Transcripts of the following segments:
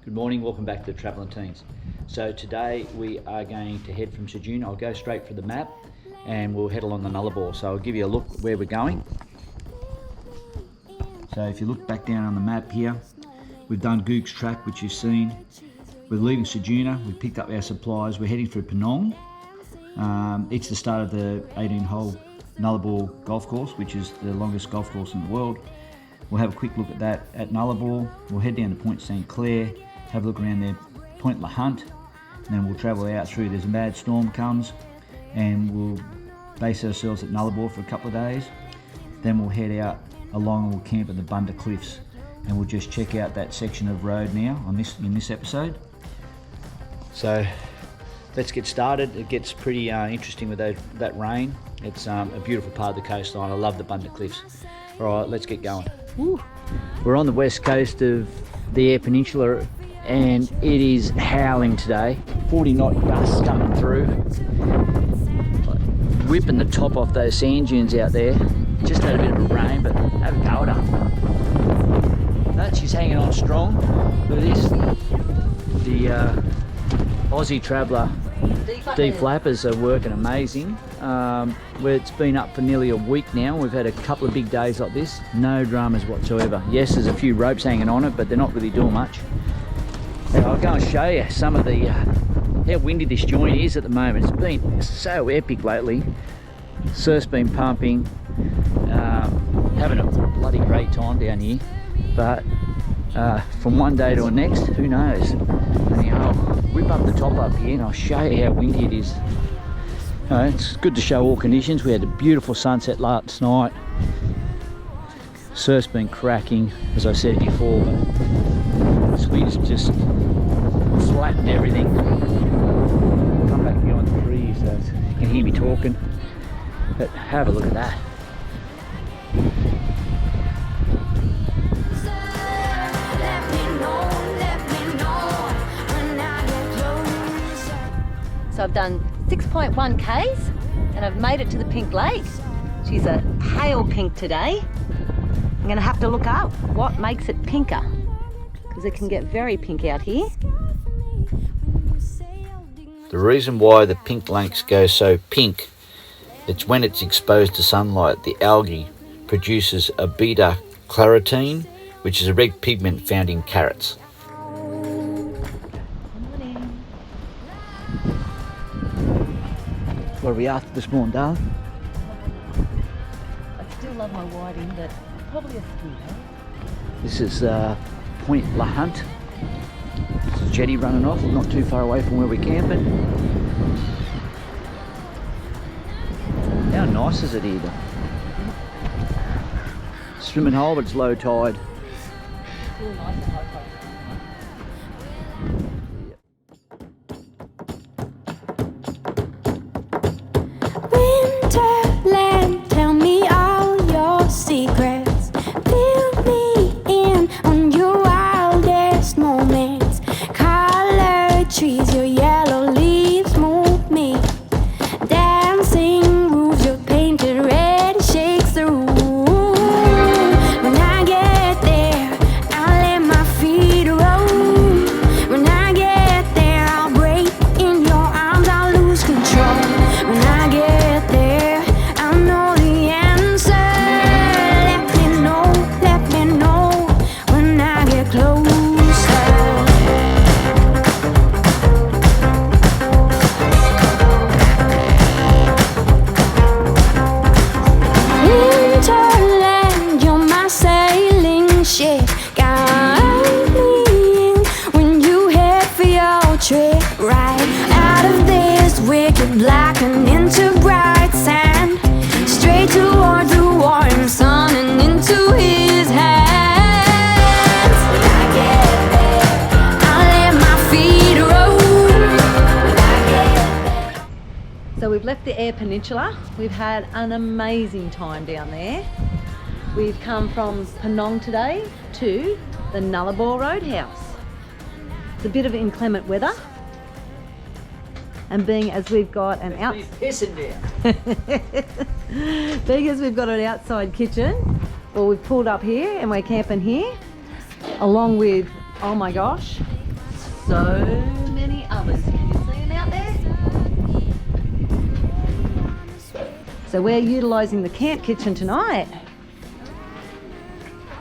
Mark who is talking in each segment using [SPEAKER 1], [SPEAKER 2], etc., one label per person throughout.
[SPEAKER 1] Good morning, welcome back to the Traveling Teens. So today we are going to head from Ceduna. I'll go straight for the map and we'll head along the Nullarbor. So I'll give you a look where we're going. So if you look back down on the map here, we've done Goog's Track, which you've seen. We're leaving Ceduna, we picked up our supplies, we're heading through Penong. It's the start of the 18-hole Nullarbor golf course, which is the longest golf course in the world. We'll have a quick look at that at Nullarbor. We'll head down to Point Sinclair, have a look around there, Point La Hunt, and then we'll travel out through. There's a mad storm comes, and we'll base ourselves at Nullarbor for a couple of days. Then we'll head out along and we'll camp at the Bunda cliffs, and we'll just check out that section of road now in this episode. So let's get started. It gets pretty interesting with that rain. It's a beautiful part of the coastline. I love the Bunda cliffs. All right, let's get going. Woo. We're on the west coast of the Eyre Peninsula and it is howling today. 40-knot gusts coming through, whipping the top off those sand dunes out there. Just had a bit of a rain, but have a go at her. No, she's hanging on strong. Look at this. The Aussie Traveller deflappers are working amazing. It's been up for nearly a week now. We've had a couple of big days like this. No dramas whatsoever. Yes, there's a few ropes hanging on it, but they're not really doing much. I'll go and show you some of the how windy this joint is at the moment. It's been so epic lately. Surf's been pumping, having a bloody great time down here. But from one day to the next, who knows? Anyhow, I'll whip up the top up here and I'll show you how windy it is. It's good to show all conditions. We had a beautiful sunset last night. Surf's been cracking, as I said before, but this wind's just flattened everything. Come back behind the trees so you can hear me talking. But have a look at that.
[SPEAKER 2] So I've done 6.1 Ks and I've made it to the Pink Lake. She's a pale pink today. I'm going to have to look up what makes it pinker, because it can get very pink out here.
[SPEAKER 1] The reason why the pink lakes go so pink, it's when it's exposed to sunlight. The algae produces a beta-carotene, which is a red pigment found in carrots. What are we after this morning, darling?
[SPEAKER 2] I still love my whiting, but probably a skinny.
[SPEAKER 1] This is Point La Hunt. There's a jetty running off, not too far away from where we're camping. How nice is it here? Swimming hole, but it's low tide.
[SPEAKER 2] Still nice and high tide.
[SPEAKER 3] Secrets, fill me in on your wildest moments. Colored trees, your yellow leaves move me. Dancing roofs, your painted red shakes the room. When I get there, I'll let my feet roam. When I get there, I'll break in your arms, I'll lose control. When I get there, I'll know the answer. Trip right out of this wicked blackened into bright sand, straight towards the warm sun and into his hands. When I get there, I'll let my feet roll. When I get there.
[SPEAKER 2] So we've left the Eyre Peninsula. We've had an amazing time down there. We've come from Penong today to the Nullarbor Roadhouse. It's a bit of inclement weather, and being as we've got an outside kitchen, well, we've pulled up here and we're camping here, along with, oh my gosh, so many others. Can you see them out there? So we're utilising the camp kitchen tonight.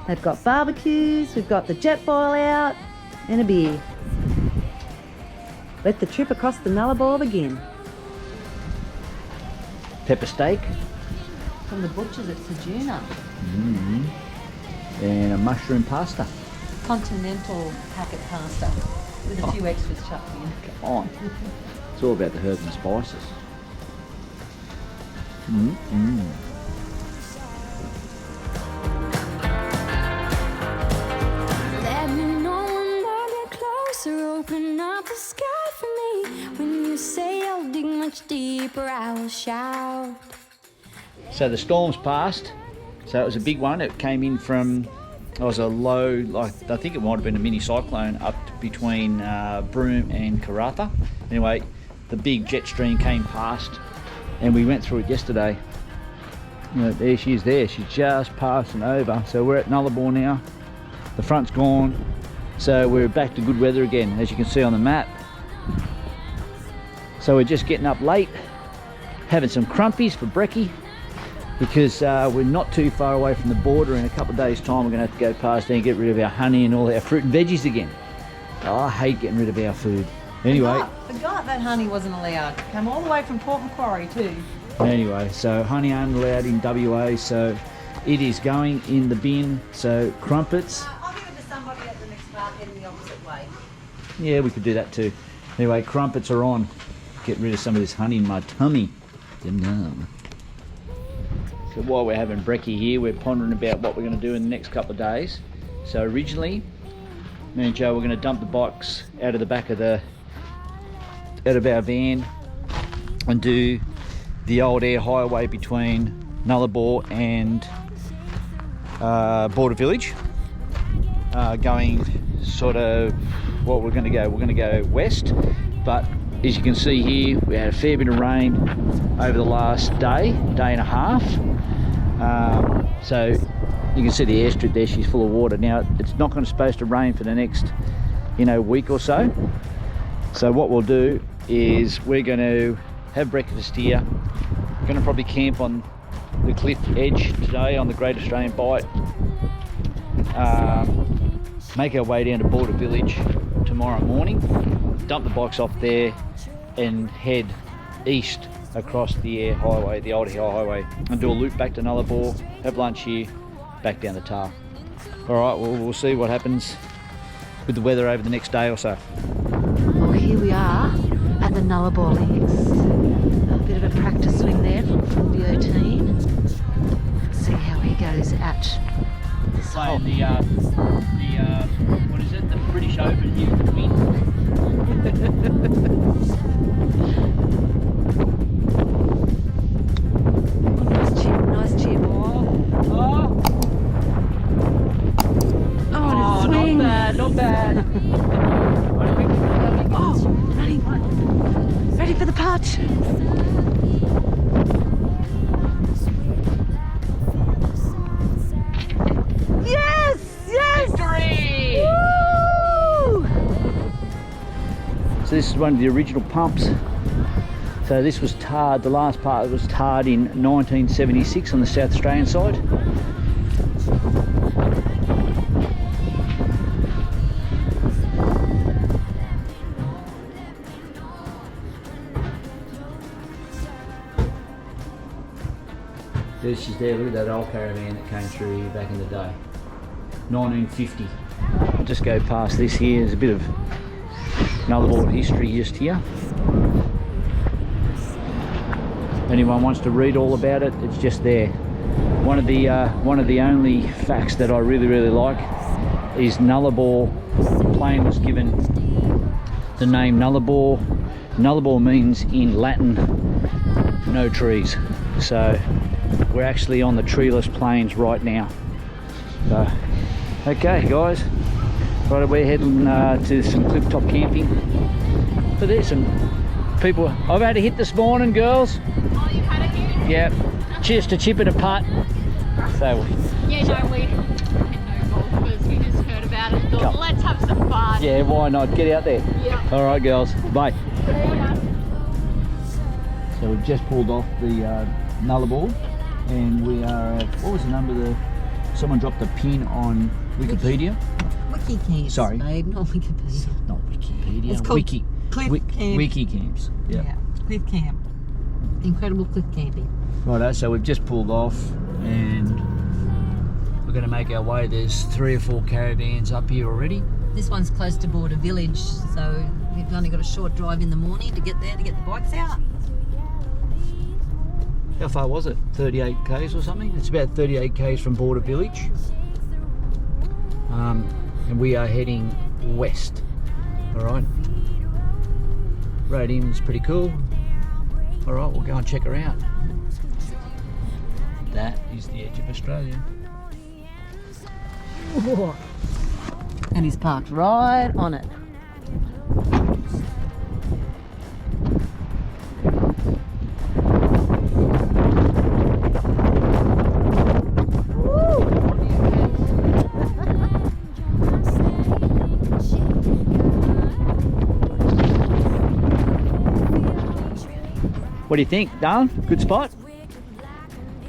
[SPEAKER 2] They've got barbecues, we've got the jet boil out, and a beer. Let the trip across the Nullarbor begin.
[SPEAKER 1] Pepper steak.
[SPEAKER 2] From the butchers at Ceduna.
[SPEAKER 1] And a mushroom pasta.
[SPEAKER 2] Continental packet pasta with a few extras chucked in.
[SPEAKER 1] Come on. It's all about the herbs and spices.
[SPEAKER 3] Let me know when I get closer. Open up the sky for me. When you say I'll dig much deeper, I will shout.
[SPEAKER 1] So the storm's passed. So it was a big one. It came in from, it was a low, like I think it might have been a mini cyclone up between Broome and Caravan. Anyway, the big jet stream came past and we went through it yesterday. You know, there she is there. She's just passing over. So we're at Nullarbor now. The front's gone. So we're back to good weather again, as you can see on the map. So we're just getting up late, having some crumpies for brekkie, because we're not too far away from the border. In a couple of days time we're going to have to go past there and get rid of our honey and all our fruit and veggies again. Oh, I hate getting rid of our food. Anyway.
[SPEAKER 2] Forgot that honey wasn't allowed. Came all the way from Port Macquarie too.
[SPEAKER 1] Anyway, so honey aren't allowed in WA, so it is going in the bin. So crumpets.
[SPEAKER 2] I'll give it to somebody at the next market in the opposite way.
[SPEAKER 1] Yeah, we could do that too. Anyway, crumpets are on. Get rid of some of this honey in my tummy. Yum. So while we're having brekkie here, we're pondering about what we're going to do in the next couple of days. So originally, me and Joe were going to dump the bikes out of the back of our van and do the old air highway between Nullarbor and Border Village, going sort of what we're going to go. We're going to go west, but as you can see here, we had a fair bit of rain over the last day and a half. So you can see the airstrip there, she's full of water. Now it's not going to supposed to rain for the next, week or so. So what we'll do is we're going to have breakfast here. We're going to probably camp on the cliff edge today on the Great Australian Bight. Make our way down to Border Village tomorrow morning, dump the bikes off there and head east across the air highway, the old air highway, and do a loop back to Nullarbor, have lunch here, back down the Tar. Alright, we'll see what happens with the weather over the next day or so.
[SPEAKER 2] Well, here we are at the Nullarbor links. A bit of a practice swing there from the 18. Let's see how he goes at this hole.
[SPEAKER 1] What is it? The British Open here in the wind.
[SPEAKER 2] Nice cheer ball. Oh, and a swing.
[SPEAKER 1] Not bad.
[SPEAKER 2] Oh, ready for the putt. Yes!
[SPEAKER 1] Victory!
[SPEAKER 2] Woo!
[SPEAKER 1] So this is one of the original pumps. So this was tarred, the last part was tarred in 1976 on the South Australian side. There she's there, look at that old caravan that came through here back in the day. 1950. I'll just go past this here, there's a bit of Nullarbor history just here. If anyone wants to read all about it, it's just there. One of the only facts that I really like is Nullarbor plain was given the name Nullarbor. Nullarbor means in Latin no trees. So we're actually on the treeless plains right now. So, okay guys, right, we're heading to some cliff top camping. But there's some people. I've had a hit this morning, girls.
[SPEAKER 4] Oh, you've had a hit?
[SPEAKER 1] Yeah, cheers to chip it apart. So
[SPEAKER 4] Yeah, no, we had no golf because we just heard about out of door.
[SPEAKER 1] Come.
[SPEAKER 4] Let's have some fun.
[SPEAKER 1] Yeah, why not? Get out there.
[SPEAKER 4] Yeah.
[SPEAKER 1] All right, girls. Bye. So we've just pulled off the Nullarbor, and we are at, what was the number? Someone dropped a pin on Wikipedia.
[SPEAKER 4] Wiki camps,
[SPEAKER 1] Sorry.
[SPEAKER 4] babe, not Wikipedia.
[SPEAKER 1] Not Wikipedia.
[SPEAKER 4] It's called
[SPEAKER 1] Wiki.
[SPEAKER 4] Cliff Camp.
[SPEAKER 1] Wiki camps. Yeah.
[SPEAKER 4] Cliff Camp. Incredible cliff camping.
[SPEAKER 1] Righto, so we've just pulled off, and we're going to make our way. There's 3 or 4 caravans up here already.
[SPEAKER 4] This one's close to Border Village, so we've only got a short drive in the morning to get there to get the bikes out.
[SPEAKER 1] How far was it? 38 k's or something? It's about 38 k's from Border Village. And we are heading west. Alright. Road in's pretty cool. Alright, we'll go and check her out. That is the edge of Australia.
[SPEAKER 2] And he's parked right on it.
[SPEAKER 1] What do you think, darling? Good spot?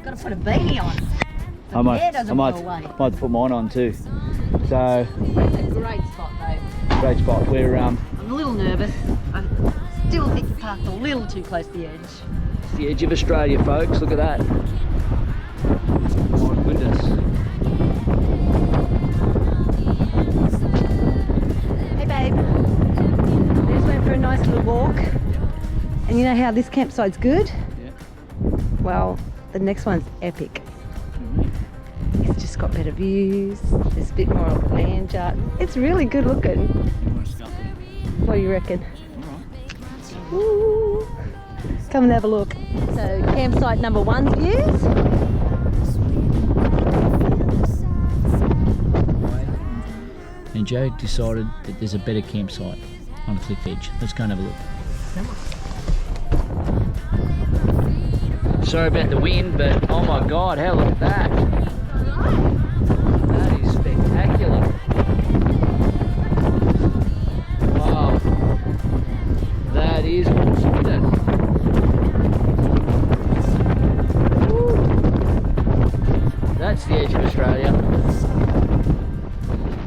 [SPEAKER 2] Got to put a beanie on. The
[SPEAKER 1] I
[SPEAKER 2] hair doesn't
[SPEAKER 1] might
[SPEAKER 2] blow away.
[SPEAKER 1] put mine on too. So,
[SPEAKER 2] It's a great spot, though.
[SPEAKER 1] great spot. We're
[SPEAKER 2] I'm a little nervous. I still think we parked a little too close to the edge.
[SPEAKER 1] it's the edge of Australia, folks. Look at that. My goodness.
[SPEAKER 2] Hey, babe. We just went for a nice little walk. And you know how this campsite's good?
[SPEAKER 1] Yeah.
[SPEAKER 2] Well, the next one's epic. It's just got better views. There's a bit more of a land art. It's really good looking. What do you reckon? Ooh. Come and have a look. So, campsite number 1's views.
[SPEAKER 1] And Joe decided that there's a better campsite on the cliff edge. Let's go and have a look. Sorry about the wind, but oh my god, how look at that. That is spectacular. Wow. That is awesome, isn't it? Woo. That's the edge of Australia.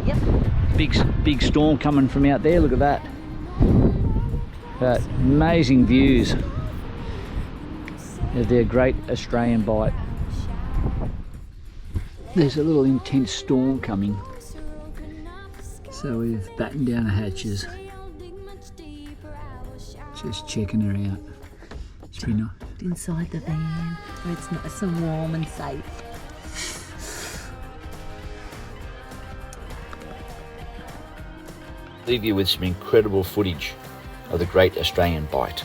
[SPEAKER 2] Yep.
[SPEAKER 1] Big storm coming from out there, look at that. Amazing views of their great Australian bight. There's a little intense storm coming, so we've battened down the hatches, just checking her out. It's pretty nice.
[SPEAKER 2] Inside the van, where it's nice and warm and safe.
[SPEAKER 5] Leave you with some incredible footage of the Great Australian Bight.